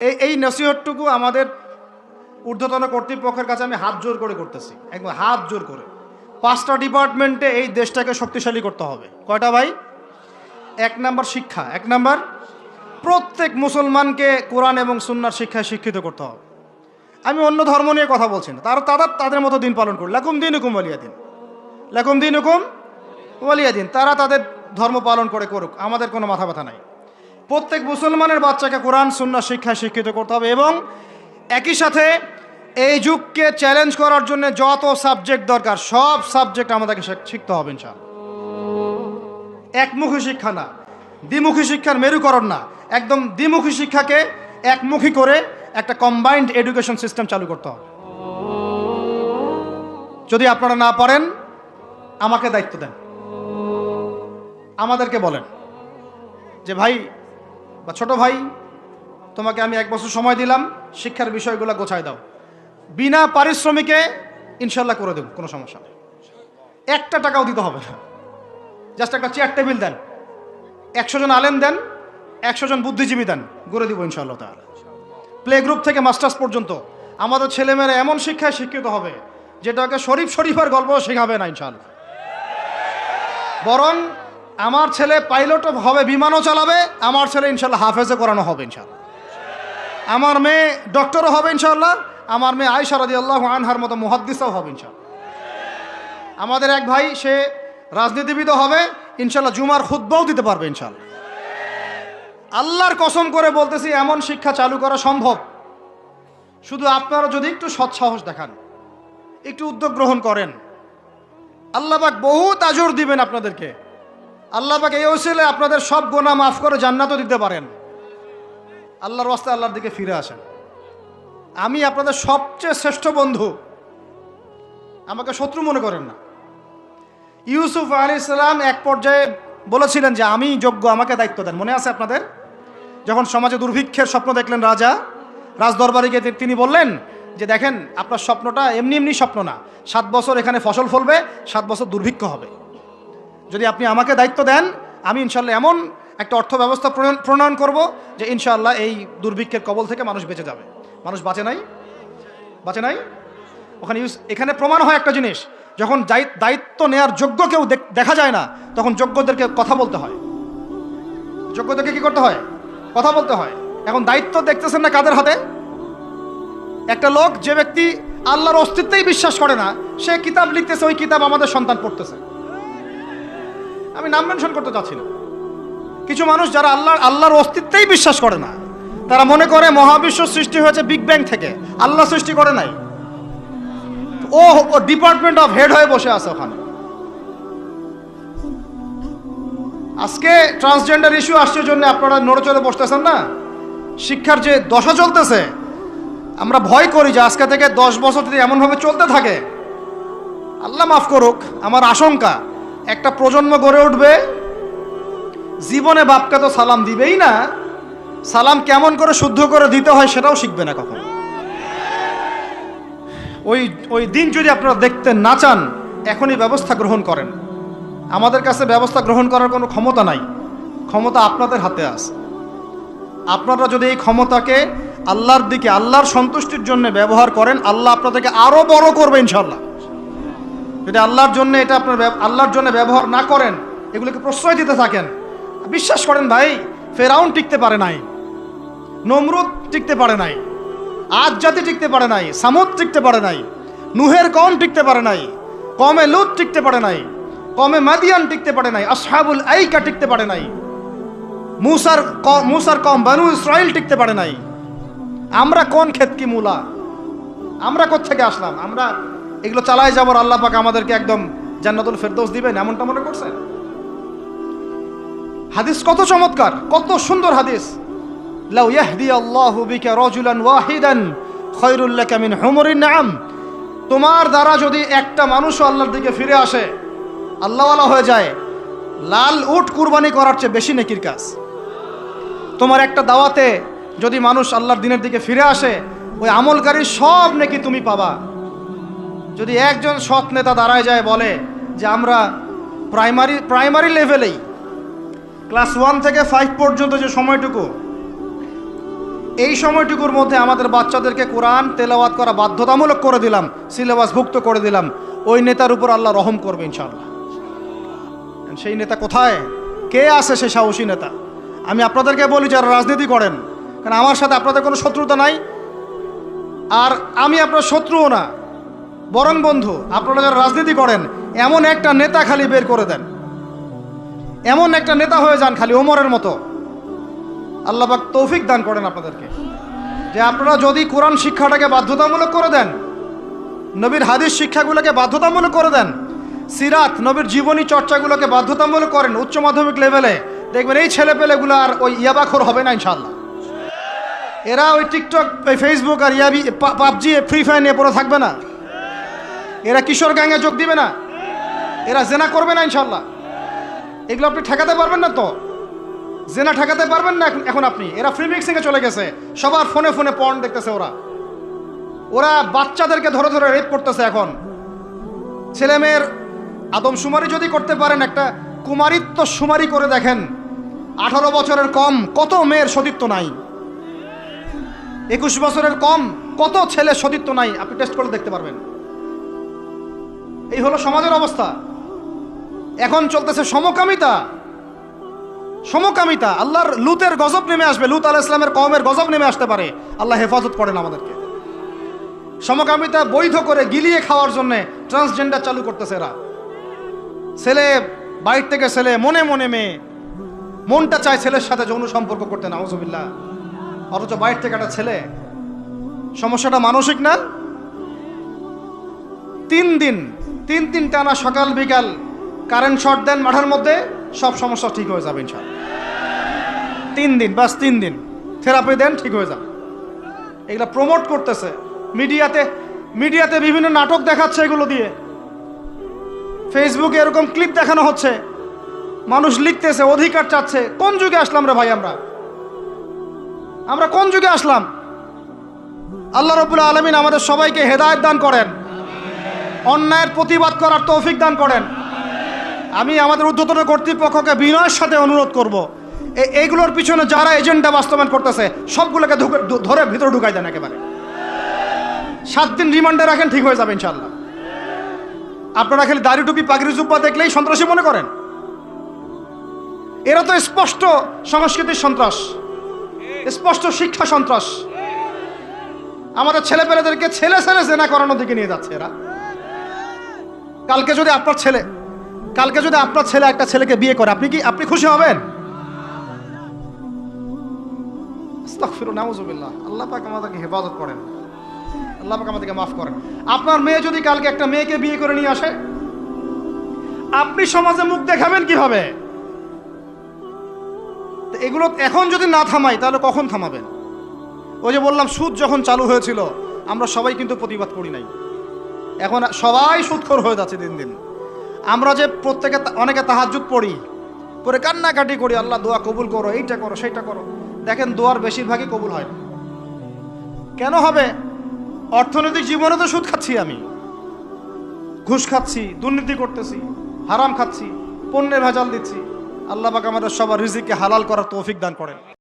এই নসিহতটুকু আমাদের ঊর্ধ্বতন কর্তৃপক্ষের কাছে আমি হাত জোর করে করতেছি, একদম হাত জোর করে। 5টা ডিপার্টমেন্টে এই দেশটাকে শক্তিশালী করতে হবে। কয়টা ভাই? 1 নাম্বার শিক্ষা, 1 নাম্বার প্রত্যেক মুসলমানকে কোরআন এবং সুন্নাহর শিক্ষায় শিক্ষিত করতে হবে। আমি অন্য ধর্ম নিয়ে কথা বলছি না, তাদের মতো দিন পালন করুন। লাকুম দিনুকুম ওয়ালিয়া দিন, লাকুম দিনুকুম ওয়ালিয়া দিন। তারা তাদের ধর্ম পালন করে করুক, আমাদের কোনো মাথা ব্যথা নাই। প্রত্যেক মুসলমানের বাচ্চাকে কোরআন সুন্নাহ শিক্ষায় শিক্ষিত করতে হবে এবং একই সাথে এই যুগকে চ্যালেঞ্জ করার জন্য যত সাবজেক্ট দরকার সব সাবজেক্ট আমাদেরকে শিখতে হবে ইনশাআল্লাহ। একমুখী শিক্ষা না, দ্বিমুখী শিক্ষার মেরুকরণ না, একদম দ্বিমুখী শিক্ষাকে একমুখী করে একটা কম্বাইন্ড এডুকেশন সিস্টেম চালু করতে হবে। যদি আপনারা না পারেন আমাকে দায়িত্ব দেন, আমাদেরকে বলেন যে ভাই বা ছোট ভাই, তোমাকে আমি 1 বছর সময় দিলাম, শিক্ষার বিষয়গুলো গোছায় দাও। বিনা পারিশ্রমিকে ইনশাল্লাহ করে দেব, কোনো সমস্যা নেই। 1টা টাকাও দিতে হবে না, জাস্ট একটা চেয়ার টেবিল দেন, 100 জন আলেম দেন, 100 জন বুদ্ধিজীবী দেন, করে দিব ইনশাআল্লাহ তাআলা। প্লে গ্রুপ থেকে মাস্টার্স পর্যন্ত আমাদের ছেলেমেয়েরা এমন শিক্ষায় শিক্ষিত হবে যেটাকে শরীফের গল্প শেখাবে না ইনশাআল্লাহ। বরং আমার ছেলে পাইলটও হবে, বিমানও চালাবে, আমার ছেলে ইনশাআল্লাহ হাফেজে করানো হবে ইনশাআল্লাহ। আমার মেয়ে ডক্টরও হবে ইনশাআল্লাহ, আমার মেয়ে আয়েশা রাদিয়াল্লাহু আনহার মতো মুহাদ্দিসও হবে ইনশাআল্লাহ। আমাদের এক ভাই, সে রাজনীতিবিদও হবে ইনশাআল্লাহ, জুমার খুতবাও দিতে পারবে ইনশাআল্লাহ। আল্লাহর কসম করে বলতেছি, এমন শিক্ষা চালু করা সম্ভব। শুধু আপনারা যদি একটু সৎসাহস দেখান, একটু উদ্যোগ গ্রহণ করেন, আল্লাহ পাক বহুত আজর দিবেন আপনাদেরকে। আল্লাহ পাক এই ওসিলে আপনাদের সব গুনাহ মাফ করে জান্নাতও দিতে পারেন। আল্লাহর রাস্তায় আল্লাহর দিকে ফিরে আসেন। আমি আপনাদের সবচেয়ে শ্রেষ্ঠ বন্ধু, আমাকে শত্রু মনে করেন না। ইউসুফ আলাইহিস সালাম এক পর্যায়ে বলেছিলেন যে আমি যোগ্য, আমাকে দায়িত্ব দেন। মনে আছে আপনাদের? যখন সমাজে দুর্ভিক্ষের স্বপ্ন দেখলেন রাজদরবারে গিয়ে তিনি বললেন যে দেখেন, আপনার স্বপ্নটা এমনি এমনি স্বপ্ন না, 7 বছর এখানে ফসল ফলবে, 7 বছর দুর্ভিক্ষ হবে। যদি আপনি আমাকে দায়িত্ব দেন, আমি ইনশাল্লাহ এমন একটা অর্থ ব্যবস্থা প্রণয়ন করব যে ইনশাআল্লাহ এই দুর্ভিক্ষের কবল থেকে মানুষ বেঁচে যাবে। মানুষ বাঁচে নাই। এখানে প্রমাণ হয় একটা জিনিস, যখন দায়িত্ব নেয়ার যোগ্য কেউ দেখা যায় না, তখন যোগ্যদেরকে কথা বলতে হয়। যোগ্যদেরকে কি করতে হয়? কথা বলতে হয়। এখন দায়িত্ব দেখতেছেন না কাদের হাতে? একটা লোক, যে ব্যক্তি আল্লাহর অস্তিত্বেই বিশ্বাস করে না, সে কিতাব লিখতেছে, ওই কিতাব আমাদের সন্তান পড়তেছে। আমি নাম মেনশন করতে চাচ্ছি না। কিছু মানুষ যারা আল্লাহর অস্তিত্বেই বিশ্বাস করে না, তারা মনে করে মহাবিশ্ব সৃষ্টি হয়েছে বিগ ব্যাং থেকে, আল্লাহ সৃষ্টি করে নাই। ও ডিপার্টমেন্ট অফ হেড হয়ে বসে আছে ওখানে। আজকে ট্রান্সজেন্ডার ইস্যু আসছে জন্য আপনারা নড়েচড়ে বসতেছেন না। শিক্ষার যে দশা চলতেছে, আমরা ভয় করি যে আজকে থেকে 10 বছর যদি এমনভাবে চলতে থাকে, আল্লাহ মাফ করুক, আমার আশঙ্কা একটা প্রজন্ম গড়ে উঠবে, জীবনে বাপকে তো সালাম দিবেই না, সালাম কেমন করে শুদ্ধ করে দিতে হয় সেটাও শিখবে না কখনো। ওই দিন যদি আপনারা দেখতে না চান, এখনই ব্যবস্থা গ্রহণ করেন। আমাদের কাছে ব্যবস্থা গ্রহণ করার কোনো ক্ষমতা নাই, ক্ষমতা আপনাদের হাতে আছে। আপনারা যদি এই ক্ষমতাকে আল্লাহর দিকে, আল্লাহর সন্তুষ্টির জন্য ব্যবহার করেন, আল্লাহ আপনাদেরকে আরো বড় করবে ইনশাআল্লাহ। যদি আল্লাহর জন্য এটা আল্লাহর জন্য ব্যবহার না করেন, এগুলোকে প্রশ্রয় দিতে থাকেন, বিশ্বাস করেন ভাই, ফেরাউন টিকতে পারে নাই, নমরুদ টিকতে পারে নাই, আদ জাতি টিকতে পারে নাই, সামুদ টিকতে পারে নাই, নুহের কওম টিকতে পারে নাই, কওমে লূত টিকতে পারে নাই, কওমে মাদিয়ান টিকতে পারে নাই, আসহাবুল আইকা টিকতে পারে নাই, মুসার কওম বানু ইসরাইল টিকতে পারে নাই। আমরা কোন ক্ষেত কি মূলা? আমরা কোত্থেকে আসলাম? আমরা এগুলো চালায় যাবার আল্লাহ পাক আমাদেরকে একদম জান্নাতুল ফেরদৌস দিবেন এমনটা মনে করছেন? হাদিস কত চমৎকার, কত সুন্দর হাদিস। লাউ ইয়াহদিয়াল্লাহু বিকা রাজুলান ওয়াহিদান খায়রুল লাকা মিন হুমুরিন নাম। তোমার দ্বারা যদি একটা মানুষও আল্লাহর দিকে ফিরে আসে, আল্লাহওয়ালা হয়ে যায়, লাল উট কুরবানি করার চেয়ে বেশি নেকির কাজ। তোমার একটা দাওয়াতে যদি মানুষ আল্লাহর দিনের দিকে ফিরে আসে, ওই আমলকারীর সব নেকি তুমি পাবা। যদি একজন সৎ নেতা দাঁড়ায় যায়, বলে যে আমরা প্রাইমারি লেভেলেই ক্লাস 1 থেকে 5 পর্যন্ত যে সময়টুকু, এই সময়টুকুর মধ্যে আমাদের বাচ্চাদেরকে কোরআন তেলাওয়াত করা বাধ্যতামূলক করে দিলাম, সিলেবাসভুক্ত করে দিলাম, ওই নেতার উপর আল্লাহ রহম করবে ইনশাআল্লাহ। সেই নেতা কোথায়, কে আছে সে সাহসী নেতা? আমি আপনাদেরকে বলি যারা রাজনীতি করেন, কারণ আমার সাথে আপনাদের কোনো শত্রুতা নাই, আর আমি আপনার শত্রুও না, বরং বন্ধু। আপনারা যারা রাজনীতি করেন, এমন একটা নেতা খালি বের করে দেন, এমন একটা নেতা হয়ে যান খালি ওমরের মতো। আল্লাহ পাক তৌফিক দান করেন আপনাদেরকে, যে আপনারা যদি কোরআন শিক্ষাটাকে বাধ্যতামূলক করে দেন, নবীর হাদিস শিক্ষাগুলোকে বাধ্যতামূলক করে দেন, সিরাত নবীর জীবনী চর্চাগুলোকে বাধ্যতামূলক করেন উচ্চ মাধ্যমিক লেভেলে, দেখবেন এই ছেলেপেলেগুলো আর ওই ইয়াবাখোর হবে না ইনশাআল্লাহ। এরা ওই টিকটক, ফেসবুক আর পাবজি, ফ্রি ফায়ার নিয়ে পড়ে থাকবে না, এরা কিশোর গ্যাংয়ে যোগ দিবে না, এরা জেনা করবে না ইনশাআল্লাহ। এগুলো আপনি ঠেকাতে পারবেন না তো, জেনা ঠেকাতে পারবেন না এখন আপনি। এরা ফ্রি মিক্সিংয়ে চলে গেছে, সবার ফোনে ফোনে পর্ন দেখতেছে, ওরা বাচ্চাদেরকে ধরে ধরে রেপ করতেছে। এখন ছেলে মেয়ের আদমশুমারি যদি করতে পারেন, একটা কুমারিত্ব শুমারি করে দেখেন, 18 বছরের কম কত মেয়ের সতীত্ব নাই, 21 বছরের কম কত ছেলে সতীত্ব নাই, আপনি টেস্ট করে দেখতে পারবেন। এই হলো সমাজের অবস্থা। এখন চলতেছে সমকামিতা, সমকামিতা। আল্লাহর লুতের গজব নেমে আসবে, লুত আলাইহিস সালামের কওমের গজব নেমে আসতে পারে। আল্লাহ হেফাজত করেন আমাদেরকে। সমকামিতা বৈধ করে গিলিয়ে খাওয়ার জন্য ট্রান্সজেন্ডার চালু করতেছে এরা। ছেলে বাইর থেকে ছেলে, মনে মনে মেয়ে, মনটা চায় ছেলের সাথে যৌন সম্পর্ক করতে, নাউজুবিল্লাহ, অথচ বাইর থেকে একটা ছেলে। সমস্যাটা মানসিক না? 3 দিন টানা সকাল বিকাল কারেন্ট শর্ট দেন মাঠের মধ্যে, সব সমস্যা ঠিক হয়ে যাবে ইনশাআল্লাহ। 3 দিন, বাস 3 দিন থেরাপি দেন, ঠিক হয়ে যাবে। এগুলা প্রমোট করতেছে মিডিয়াতে বিভিন্ন নাটক দেখাচ্ছে, এগুলো দিয়ে ফেসবুকে এরকম ক্লিপ দেখানো হচ্ছে, মানুষ লিখতেছে, অধিকার চাচ্ছে। কোন যুগে আসলাম রে ভাই? আমরা কোন যুগে আসলাম? আল্লাহ রাব্বুল আলামিন আমাদের সবাইকে হেদায়েত দান করেন, অন্যায়ের প্রতিবাদ করার তৌফিক দান করেন। আমি আমাদের ঊর্ধ্বতন কর্তৃপক্ষকে বিনয়ের সাথে অনুরোধ করব, এইগুলোর পিছনে যারা এজেন্ডা বাস্তবায়ন করতেছে সবগুলোকে ধরে ভিতরে ঢুকাই দেন একেবারে। 7 দিন রিমান্ডে রাখেন, ঠিক হয়ে যাবে ইনশাআল্লাহ। আপনারা খালি দাড়ি টুপি পাগড়ি জুব্বা দেখলেই সন্ত্রাসী মনে করেন? এরা তো স্পষ্ট সংস্কৃতির সন্ত্রাস, স্পষ্ট শিক্ষা সন্ত্রাস। আমাদের ছেলেপেলেদেরকে ছেলে জেনা করানোর দিকে নিয়ে যাচ্ছে এরা। কালকে যদি আপনার ছেলে একটা ছেলেকে বিয়ে করে, আপনি খুশি হবেন? আস্তাগফিরুল্লাহ, নাউযুবিল্লাহ। আল্লাহ পাক আমাদেরকে হেফাজত করেন, আল্লাহ পাক আমাদেরকে মাফ করেন। আপনার মেয়ে যদি কালকে একটা মেয়েকে বিয়ে করে নিয়ে আসে, আপনি সমাজে মুখ দেখাবেন কিভাবে? এগুলো এখন যদি না থামাই, তাহলে কখন থামাবেন? ওই যে বললাম, সুদ যখন চালু হয়েছিল আমরা সবাই কিন্তু প্রতিবাদ করি নাই। এখন সবাই সুদখোর হয়ে যাচ্ছে দিন দিন। আমরা যে অনেকে তাহাজ্জুদ পড়ি, করে কান্নাকাটি করি, আল্লাহ দোয়া কবুল করো, এইটা করো সেইটা করো, দেখেন দোয়ার বেশিরভাগই কবুল হয় না। কেন হবে? অর্থনৈতিক জীবনে তো সুদ খাচ্ছি, আমি ঘুষ খাচ্ছি, দুর্নীতি করতেছি, হারাম খাচ্ছি, পণ্যে ভেজাল দিচ্ছি। আল্লাহ পাক আমাদের সবার রিজিককে হালাল করার তৌফিক দান করেন।